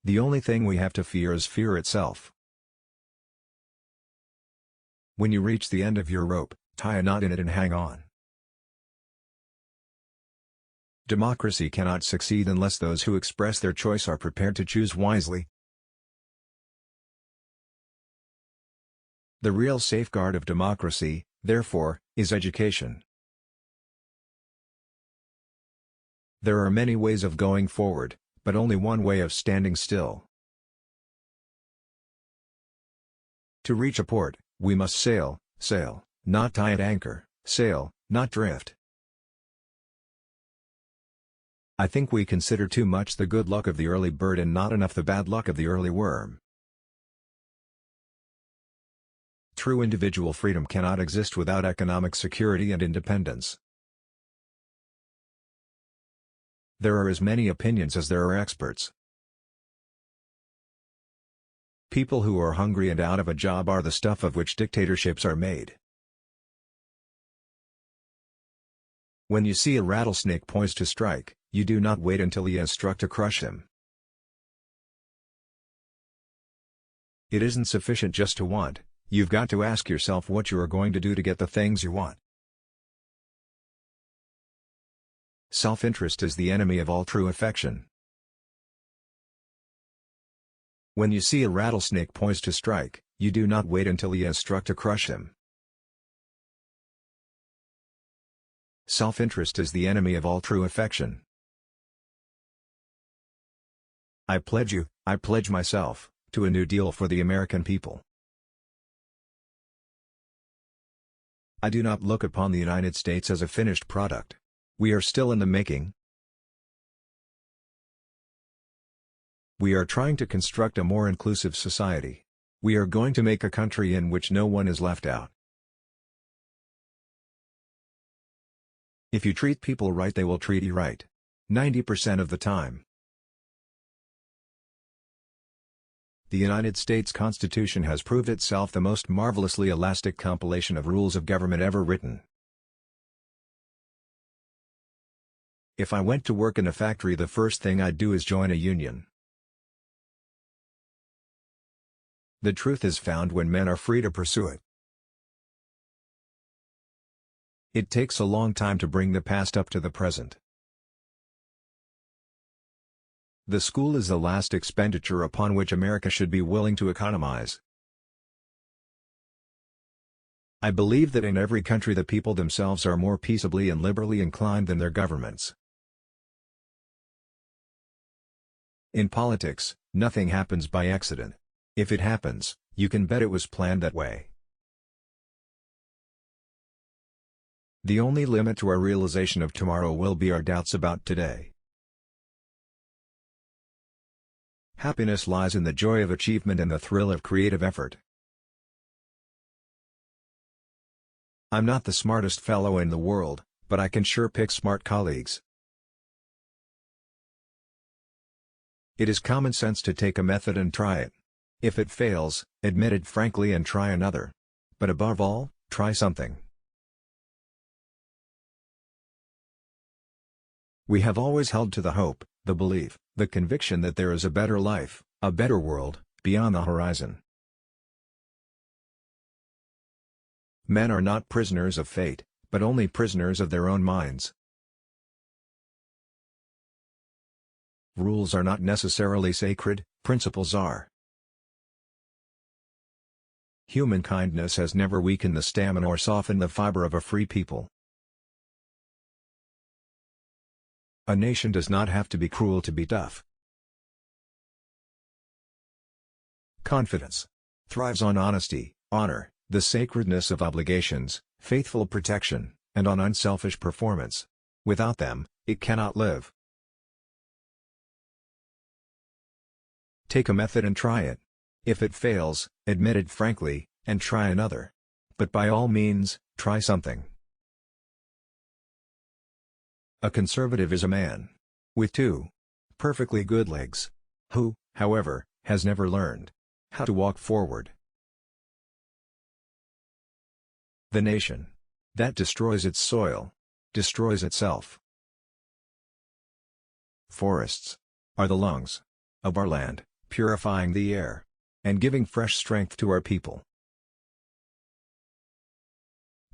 The only thing we have to fear is fear itself. When you reach the end of your rope, tie a knot in it and hang on. Democracy cannot succeed unless those who express their choice are prepared to choose wisely. The real safeguard of democracy, therefore, is education. There are many ways of going forward, but only one way of standing still. To reach a port, we must sail, not tie at anchor, sail, not drift. I think we consider too much the good luck of the early bird and not enough the bad luck of the early worm. True individual freedom cannot exist without economic security and independence. There are as many opinions as there are experts. People who are hungry and out of a job are the stuff of which dictatorships are made. When you see a rattlesnake poised to strike, you do not wait until he has struck to crush him. It isn't sufficient just to want, you've got to ask yourself what you are going to do to get the things you want. Self-interest is the enemy of all true affection. When you see a rattlesnake poised to strike, you do not wait until he has struck to crush him. Self-interest is the enemy of all true affection. I pledge myself, to a New Deal for the American people. I do not look upon the United States as a finished product. We are still in the making. We are trying to construct a more inclusive society. We are going to make a country in which no one is left out. If you treat people right, they will treat you right. 90% of the time. The United States Constitution has proved itself the most marvelously elastic compilation of rules of government ever written. If I went to work in a factory, the first thing I'd do is join a union. The truth is found when men are free to pursue it. It takes a long time to bring the past up to the present. The school is the last expenditure upon which America should be willing to economize. I believe that in every country the people themselves are more peaceably and liberally inclined than their governments. In politics, nothing happens by accident. If it happens, you can bet it was planned that way. The only limit to our realization of tomorrow will be our doubts about today. Happiness lies in the joy of achievement and the thrill of creative effort. I'm not the smartest fellow in the world, but I can sure pick smart colleagues. It is common sense to take a method and try it. If it fails, admit it frankly and try another. But above all, try something. We have always held to the hope, the belief, the conviction that there is a better life, a better world, beyond the horizon. Men are not prisoners of fate, but only prisoners of their own minds. Rules are not necessarily sacred, principles are. Human kindness has never weakened the stamina or softened the fiber of a free people. A nation does not have to be cruel to be tough. Confidence thrives on honesty, honor, the sacredness of obligations, faithful protection, and on unselfish performance. Without them, it cannot live. Take a method and try it. If it fails, admit it frankly, and try another. But by all means, try something. A conservative is a man with two perfectly good legs, who, however, has never learned how to walk forward. The nation that destroys its soil destroys itself. Forests are the lungs of our land. purifying the air, and giving fresh strength to our people.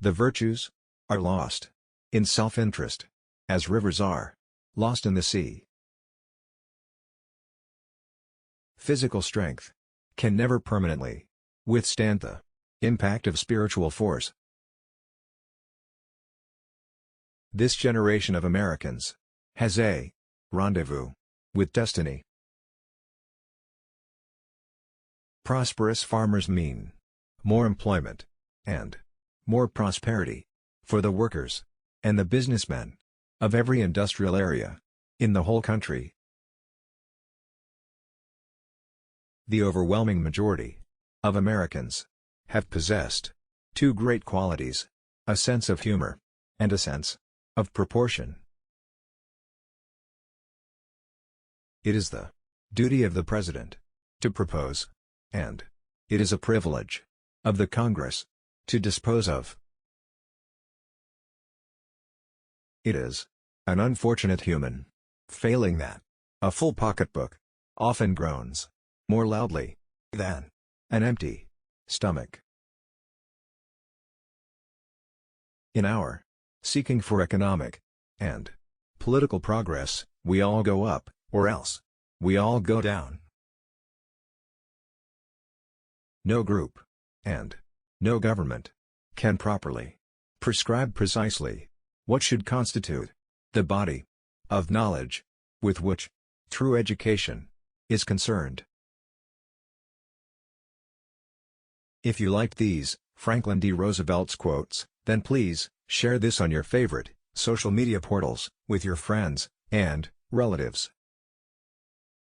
The virtues are lost in self-interest, as rivers are lost in the sea. Physical strength can never permanently withstand the impact of spiritual force. This generation of Americans has a rendezvous with destiny. Prosperous farmers mean more employment and more prosperity for the workers and the businessmen of every industrial area in the whole country. The overwhelming majority of Americans have possessed two great qualities: a sense of humor and a sense of proportion. It is the duty of the President to propose, and it is a privilege of the Congress to dispose of. It is an unfortunate human failing that a full pocketbook often groans more loudly than an empty stomach. In our seeking for economic and political progress, we all go up, or else we all go down. No group and no government can properly prescribe precisely what should constitute the body of knowledge with which true education is concerned. If you liked these Franklin D. Roosevelt's quotes, then please share this on your favorite social media portals with your friends and relatives.